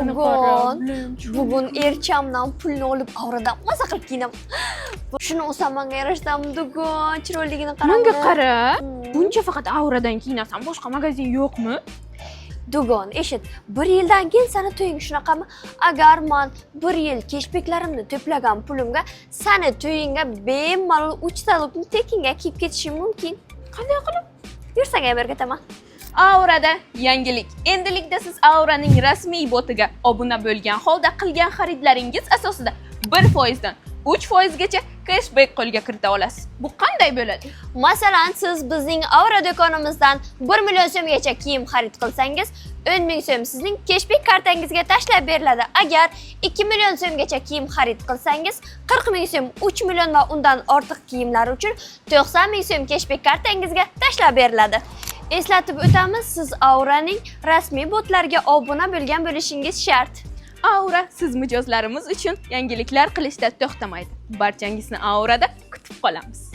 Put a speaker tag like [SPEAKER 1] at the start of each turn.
[SPEAKER 1] Bugun bugun erchamdan pulni olib avradan maza qilib kiyinaman. Shuni olsam menga yarashdimi bugun? Chiroyligini qarang.
[SPEAKER 2] Menga qara. Buncha faqat auradan kiyinasan, boshqa magazin yo'qmi?
[SPEAKER 1] Dugon, eshit, 1 yildan keyin seni to'ying shunaqami? Agar men 1 yil keshbeklarimni to'plagan pulimga seni to'yingga bemalol 3 ta lukni tekinga kiyib ketishim mumkin.
[SPEAKER 2] Qanday qilib?
[SPEAKER 1] Yursang ham ketaman.
[SPEAKER 2] Aurada yangilik. Endilikda siz Auraning rasmiy botiga obuna bo'lgan holda qilgan xaridlaringiz asosida 1% dan 3% gacha cashback qo'lga kirita olasiz. Bu qanday bo'ladi?
[SPEAKER 1] Masalan, siz bizning Aura do'konimizdan 1 million so'mgacha kiyim xarid qilsangiz, 10 ming so'm sizning cashback kartangizga tashlab beriladi. Agar 2 million so'mgacha kiyim xarid qilsangiz, 40 ming so'm 3 million va undan ortiq kiyimlar uchun 90 ming so'm cashback kartangizga tashlab beriladi. Eslatib o'tamiz, siz Auraning rasmiy botlariga obuna bo'lgan bo'lishingiz shart.
[SPEAKER 2] Aura siz mijozlarimiz uchun yangiliklar qilishda to'xtamaydi. Barchangizni Aurada kutib qolamiz.